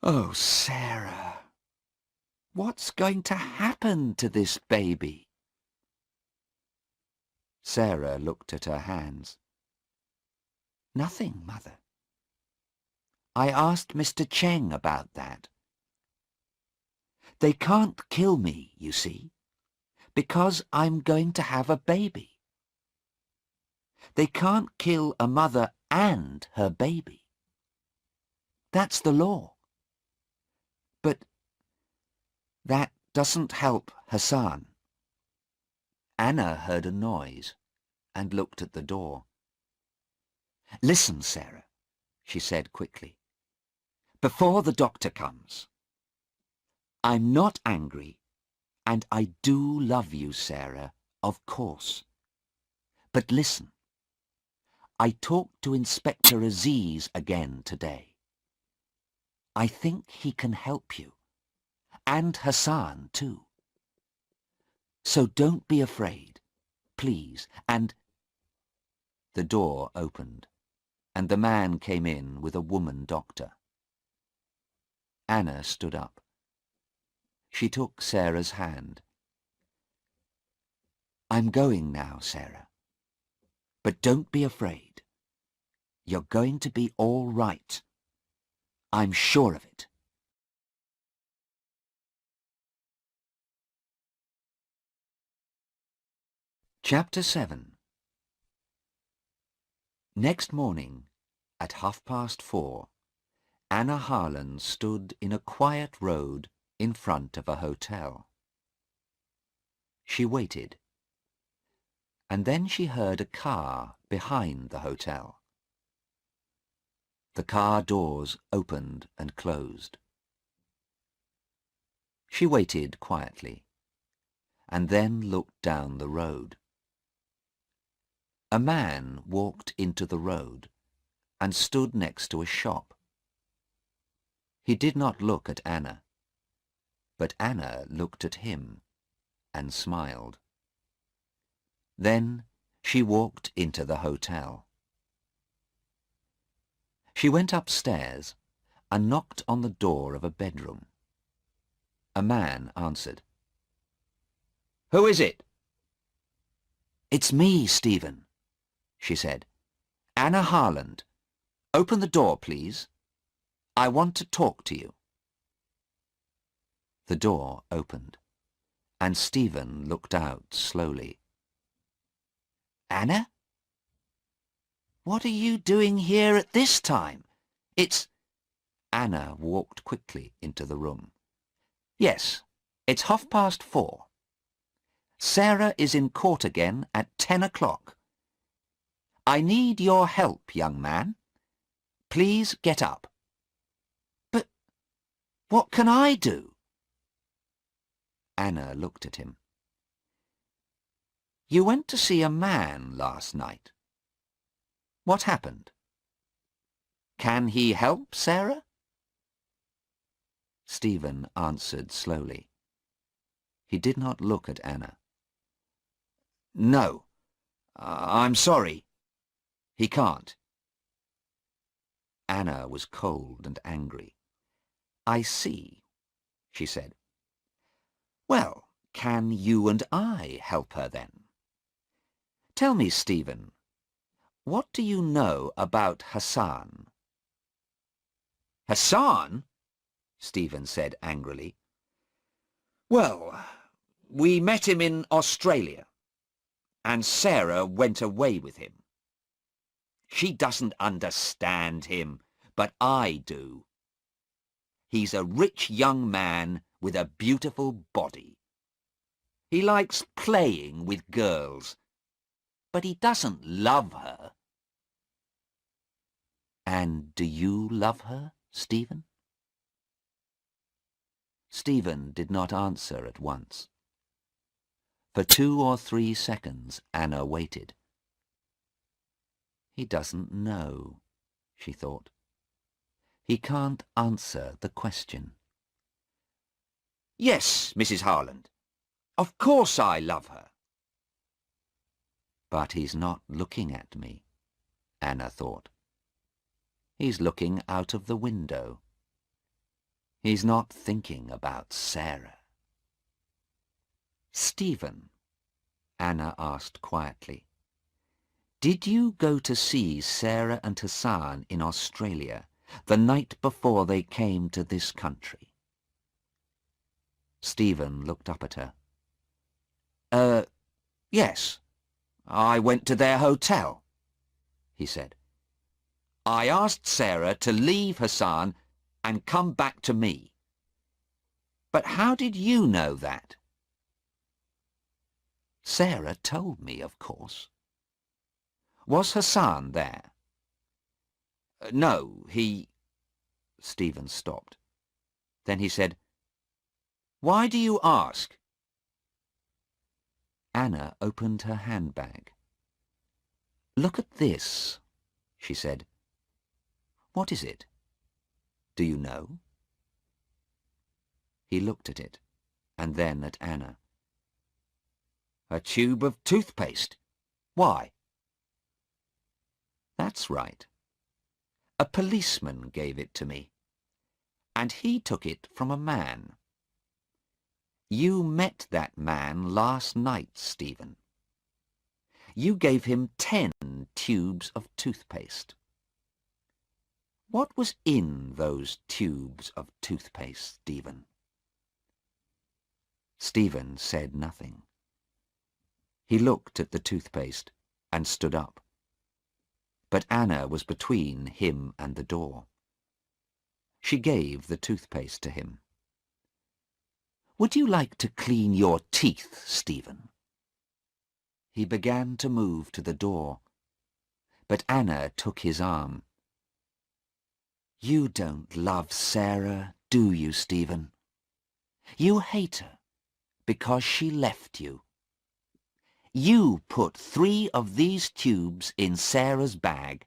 "Oh, Sarah, what's going to happen to this baby?" Sarah looked at her hands. "Nothing, Mother. I asked Mr. Cheng about that. They can't kill me, you see, because I'm going to have a baby. They can't kill a mother and her baby. That's the law. But that doesn't help Hassan. Anna heard a noise and looked at the door. "Listen, Sarah," she said quickly, "before the doctor comes. I'm not angry, and I do love you, Sarah, of course. But listen, I talked to Inspector Aziz again today. I think he can help you, and Hassan too. So don't be afraid, please, and—" The door opened, and the man came in with a woman doctor. Anna stood up. She took Sarah's hand. "I'm going now, Sarah. But don't be afraid. You're going to be all right. I'm sure of it." Chapter 7. Next morning, at 4:30, Anna Harlan stood in a quiet road in front of a hotel. She waited, and then she heard a car behind the hotel. The car doors opened and closed. She waited quietly, and then looked down the road. A man walked into the road and stood next to a shop. He did not look at Anna, but Anna looked at him and smiled. Then she walked into the hotel. She went upstairs and knocked on the door of a bedroom. A man answered. "Who is it?" "It's me, Stephen," she said. "Anna Harlan. Open the door, please. I want to talk to you." The door opened, and Stephen looked out slowly. "Anna? What are you doing here at this time? It's—" Anna walked quickly into the room. "Yes, it's 4:30. Sarah is in court again at 10 o'clock. I need your help, young man. Please get up." "But what can I do?" Anna looked at him. "You went to see a man last night. What happened? Can he help Sarah?" Stephen answered slowly. He did not look at Anna. "No, I'm sorry. He can't." Anna was cold and angry. "I see," she said. "Well, can you and I help her then? Tell me, Stephen, what do you know about Hassan?" "Hassan?" Stephen said angrily. "Well, we met him in Australia, and Sarah went away with him. She doesn't understand him, but I do. He's a rich young man with a beautiful body. He likes playing with girls, but he doesn't love her." "And do you love her, Stephen?" Stephen did not answer at once. For 2 or 3 seconds Anna waited. "He doesn't know," she thought. "He can't answer the question." "Yes, Mrs. Harlan. Of course I love her." "But he's not looking at me," Anna thought. "He's looking out of the window. He's not thinking about Sarah." "Stephen," Anna asked quietly, "did you go to see Sarah and Hassan in Australia the night before they came to this country?" Stephen looked up at her. Yes. I went to their hotel," he said. I asked Sarah to leave Hassan and come back to me. But how did you know that? Sarah told me, of course. Was Hassan there? No, he... Stephen stopped. Then he said, "Why do you ask?" Anna opened her handbag. "Look at this," she said. "What is it? Do you know?" He looked at it, and then at Anna. "A tube of toothpaste. Why?" "That's right. A policeman gave it to me, and he took it from a man. You met that man last night, Stephen. You gave him 10 tubes of toothpaste. What was in those tubes of toothpaste, Stephen?" Stephen said nothing. He looked at the toothpaste and stood up. But Anna was between him and the door. She gave the toothpaste to him. "Would you like to clean your teeth, Stephen?" He began to move to the door, but Anna took his arm. "You don't love Sarah, do you, Stephen? You hate her because she left you. You put 3 of these tubes in Sarah's bag,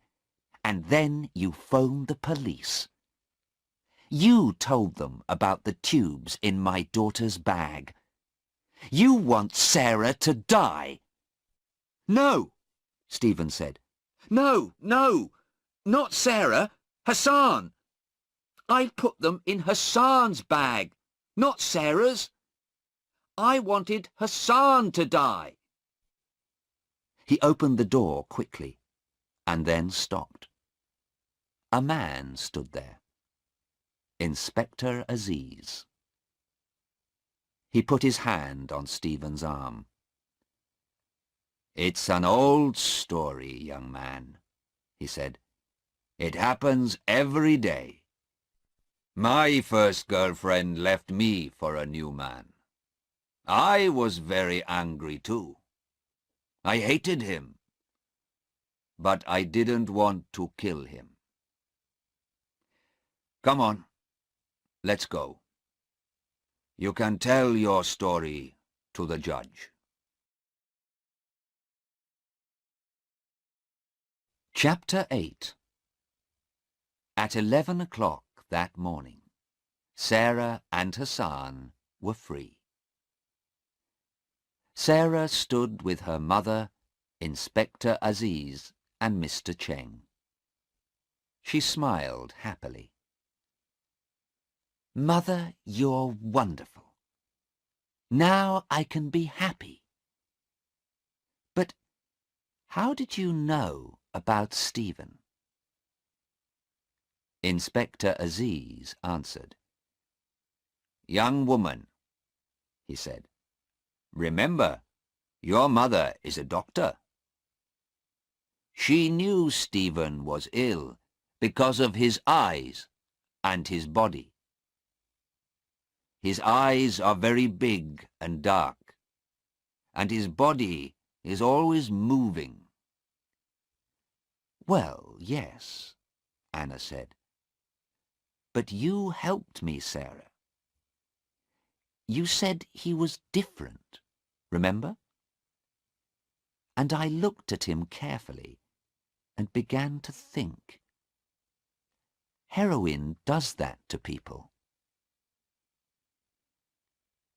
and then you phoned the police. You told them about the tubes in my daughter's bag. You want Sarah to die." "No," Stephen said. "No, no, not Sarah. Hassan. I put them in Hassan's bag, not Sarah's. I wanted Hassan to die." He opened the door quickly, and then stopped. A man stood there. Inspector Aziz. He put his hand on Stephen's arm. "It's an old story, young man," he said. "It happens every day. My first girlfriend left me for a new man. I was very angry too. I hated him. But I didn't want to kill him. Come on, let's go. You can tell your story to the judge." Chapter 8. At 11 o'clock that morning, Sarah and Hassan were free. Sarah stood with her mother, Inspector Aziz, and Mr. Cheng. She smiled happily. "Mother, you're wonderful. Now I can be happy. But how did you know about Stephen?" Inspector Aziz answered. "Young woman," he said, "remember, your mother is a doctor. She knew Stephen was ill because of his eyes and his body. His eyes are very big and dark, and his body is always moving." "Well, yes," Anna said. "But you helped me, Sarah. You said he was different, remember?" And I looked at him carefully and began to think. Heroin does that to people.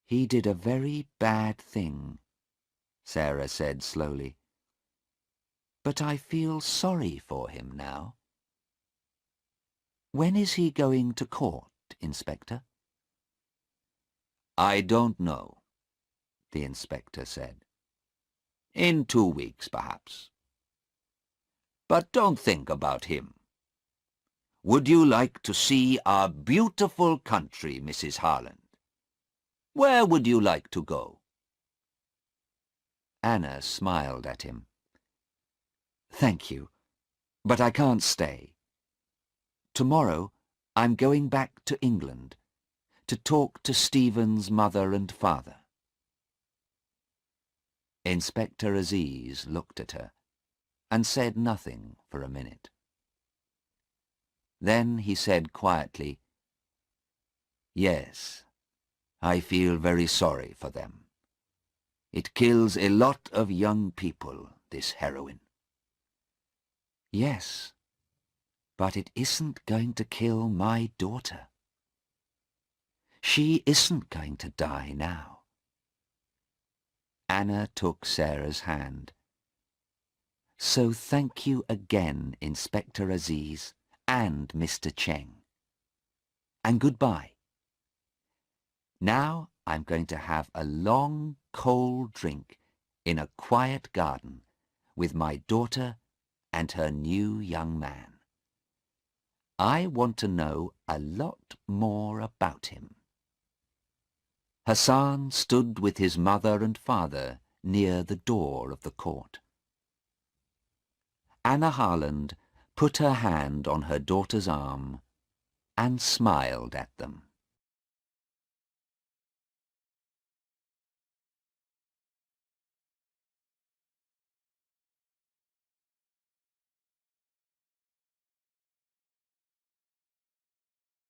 "He did a very bad thing," Sarah said slowly. "But I feel sorry for him now. When is he going to court, Inspector?" "I don't know," the inspector said. "In 2 weeks, perhaps. But don't think about him. Would you like to see our beautiful country, Mrs. Harland? Where would you like to go?" Anna smiled at him. "Thank you, but I can't stay. Tomorrow I'm going back to England to talk to Stephen's mother and father. Inspector Aziz looked at her and said nothing for a minute. Then he said quietly, "Yes, I feel very sorry for them. It kills a lot of young people, this heroin." "Yes, but it isn't going to kill my daughter. She isn't going to die now." Anna took Sarah's hand. "So thank you again, Inspector Aziz and Mr. Cheng. And goodbye. Now I'm going to have a long, cold drink in a quiet garden with my daughter and her new young man. I want to know a lot more about him." Hassan stood with his mother and father near the door of the court. Anna Harland put her hand on her daughter's arm and smiled at them.